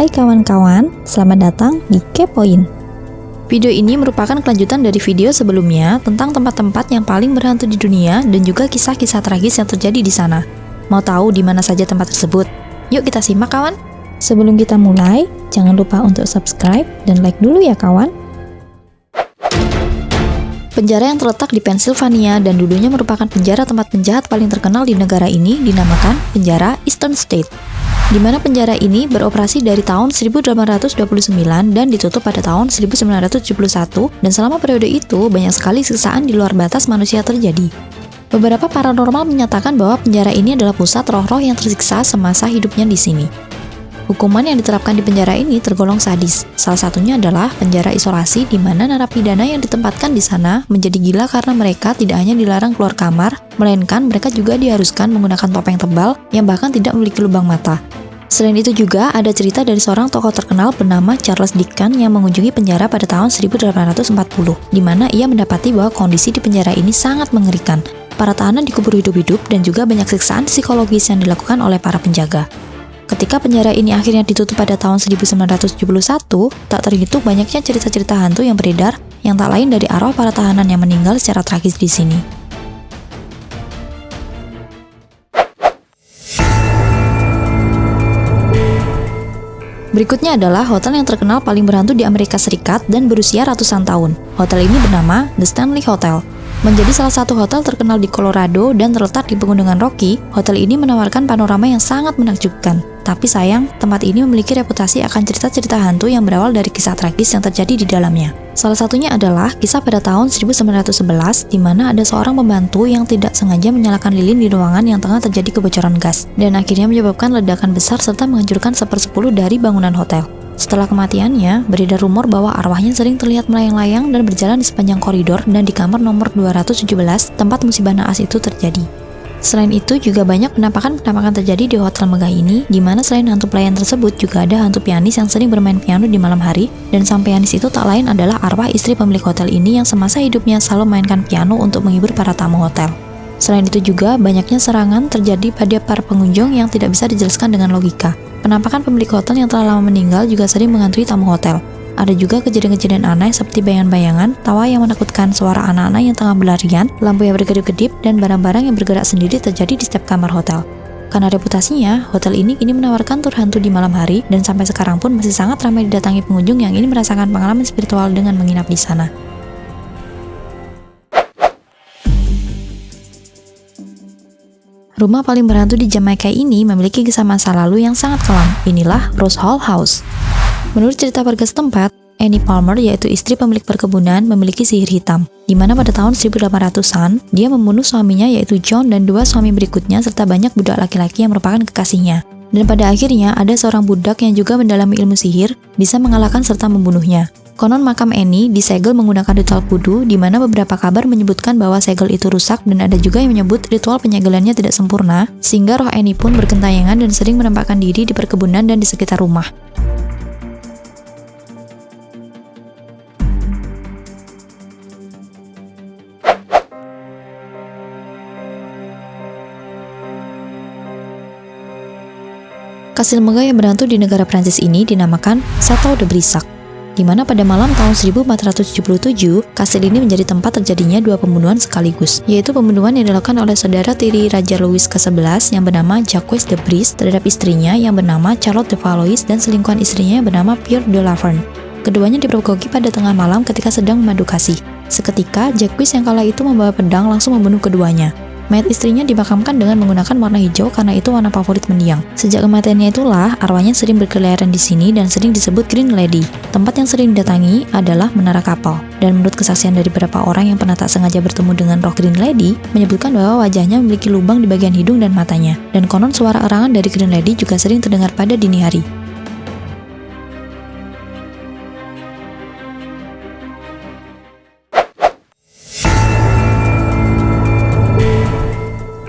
Hai kawan-kawan, selamat datang di Kepoin. Video ini merupakan kelanjutan dari video sebelumnya tentang tempat-tempat yang paling berhantu di dunia dan juga kisah-kisah tragis yang terjadi di sana. Mau tahu di mana saja tempat tersebut? Yuk kita simak kawan. Sebelum kita mulai, jangan lupa untuk subscribe dan like dulu ya kawan. Penjara yang terletak di Pennsylvania dan dulunya merupakan penjara tempat penjahat paling terkenal di negara ini dinamakan penjara Eastern State, di mana penjara ini beroperasi dari tahun 1829 dan ditutup pada tahun 1971, dan selama periode itu banyak sekali siksaan di luar batas manusia terjadi. Beberapa paranormal menyatakan bahwa penjara ini adalah pusat roh-roh yang tersiksa semasa hidupnya di sini. Hukuman yang diterapkan di penjara ini tergolong sadis. Salah satunya adalah penjara isolasi, di mana narapidana yang ditempatkan di sana menjadi gila karena mereka tidak hanya dilarang keluar kamar, melainkan mereka juga diharuskan menggunakan topeng tebal yang bahkan tidak memiliki lubang mata. Selain itu juga ada cerita dari seorang tokoh terkenal bernama Charles Dickens yang mengunjungi penjara pada tahun 1840, di mana ia mendapati bahwa kondisi di penjara ini sangat mengerikan. Para tahanan dikubur hidup-hidup dan juga banyak siksaan psikologis yang dilakukan oleh para penjaga. Ketika penjara ini akhirnya ditutup pada tahun 1971, tak terhitung banyaknya cerita-cerita hantu yang beredar yang tak lain dari arwah para tahanan yang meninggal secara tragis di sini. Berikutnya adalah hotel yang terkenal paling berhantu di Amerika Serikat dan berusia ratusan tahun. Hotel ini bernama The Stanley Hotel. Menjadi salah satu hotel terkenal di Colorado dan terletak di pegunungan Rocky, hotel ini menawarkan panorama yang sangat menakjubkan. Tapi sayang, tempat ini memiliki reputasi akan cerita-cerita hantu yang berawal dari kisah tragis yang terjadi di dalamnya. Salah satunya adalah kisah pada tahun 1911, di mana ada seorang pembantu yang tidak sengaja menyalakan lilin di ruangan yang tengah terjadi kebocoran gas, dan akhirnya menyebabkan ledakan besar serta menghancurkan 1/10 dari bangunan hotel. Setelah kematiannya, beredar rumor bahwa arwahnya sering terlihat melayang-layang dan berjalan di sepanjang koridor dan di kamar nomor 217 tempat musibah naas itu terjadi. Selain itu, juga banyak penampakan-penampakan terjadi di hotel megah ini, di mana selain hantu pelayan tersebut, juga ada hantu pianis yang sering bermain piano di malam hari, dan sang pianis itu tak lain adalah arwah istri pemilik hotel ini yang semasa hidupnya selalu memainkan piano untuk menghibur para tamu hotel. Selain itu juga, banyaknya serangan terjadi pada para pengunjung yang tidak bisa dijelaskan dengan logika. Penampakan pemilik hotel yang telah lama meninggal juga sering menghantui tamu hotel. Ada juga kejadian-kejadian aneh seperti bayangan-bayangan, tawa yang menakutkan, suara anak-anak yang tengah berlarian, lampu yang berkedip-kedip, dan barang-barang yang bergerak sendiri terjadi di setiap kamar hotel. Karena reputasinya, hotel ini kini menawarkan tur hantu di malam hari, dan sampai sekarang pun masih sangat ramai didatangi pengunjung yang ingin merasakan pengalaman spiritual dengan menginap di sana. Rumah paling berhantu di Jamaika ini memiliki kisah masa lalu yang sangat kelam. Inilah Rose Hall House. Menurut cerita warga setempat, Annie Palmer, yaitu istri pemilik perkebunan, memiliki sihir hitam, di mana pada tahun 1800-an, dia membunuh suaminya yaitu John dan dua suami berikutnya serta banyak budak laki-laki yang merupakan kekasihnya. Dan pada akhirnya, ada seorang budak yang juga mendalami ilmu sihir, bisa mengalahkan serta membunuhnya. Konon makam Annie disegel menggunakan ritual kudu, di mana beberapa kabar menyebutkan bahwa segel itu rusak dan ada juga yang menyebut ritual penyegelannya tidak sempurna, sehingga roh Annie pun bergentayangan dan sering menampakkan diri di perkebunan dan di sekitar rumah. Kastil megah yang berhantu di negara Prancis ini dinamakan Château de Brissac, di mana pada malam tahun 1477, kastil ini menjadi tempat terjadinya dua pembunuhan sekaligus, yaitu pembunuhan yang dilakukan oleh saudara tiri Raja Louis ke-11 yang bernama Jacques de Bris terhadap istrinya yang bernama Charlotte de Valois dan selingkuhan istrinya yang bernama Pierre de Laverne. Keduanya dipergoki pada tengah malam ketika sedang memadu kasih. Seketika, Jacques yang kala itu membawa pedang langsung membunuh keduanya. Mayat istrinya dimakamkan dengan menggunakan warna hijau karena itu warna favorit mendiang. Sejak kematiannya itulah, arwahnya sering berkeliaran di sini dan sering disebut Green Lady. Tempat yang sering didatangi adalah Menara Kapal. Dan menurut kesaksian dari beberapa orang yang pernah tak sengaja bertemu dengan roh Green Lady, menyebutkan bahwa wajahnya memiliki lubang di bagian hidung dan matanya. Dan konon suara erangan dari Green Lady juga sering terdengar pada dini hari.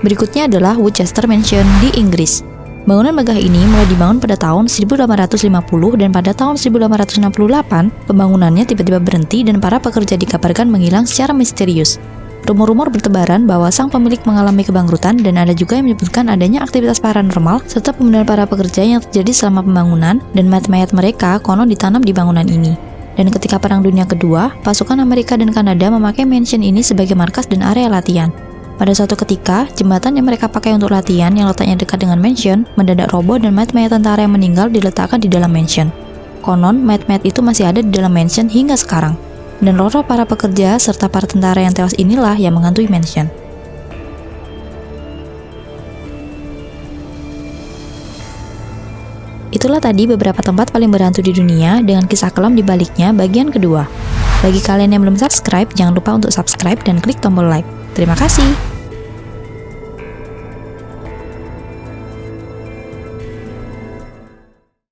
Berikutnya adalah Woodchester Mansion di Inggris. Bangunan megah ini mulai dibangun pada tahun 1850 dan pada tahun 1868, pembangunannya tiba-tiba berhenti dan para pekerja dikabarkan menghilang secara misterius. Rumor-rumor bertebaran bahwa sang pemilik mengalami kebangkrutan dan ada juga yang menyebutkan adanya aktivitas paranormal serta pembunuhan para pekerja yang terjadi selama pembangunan dan mayat-mayat mereka konon ditanam di bangunan ini. Dan ketika Perang Dunia Kedua, pasukan Amerika dan Kanada memakai mansion ini sebagai markas dan area latihan. Pada suatu ketika, jembatan yang mereka pakai untuk latihan yang letaknya dekat dengan mansion mendadak roboh dan mayat-mayat tentara yang meninggal diletakkan di dalam mansion. Konon, mayat-mayat itu masih ada di dalam mansion hingga sekarang. Dan roh-roh para pekerja serta para tentara yang tewas inilah yang menghantui mansion. Itulah tadi beberapa tempat paling berhantu di dunia dengan kisah kelam di baliknya bagian kedua. Bagi kalian yang belum subscribe, jangan lupa untuk subscribe dan klik tombol like. Terima kasih.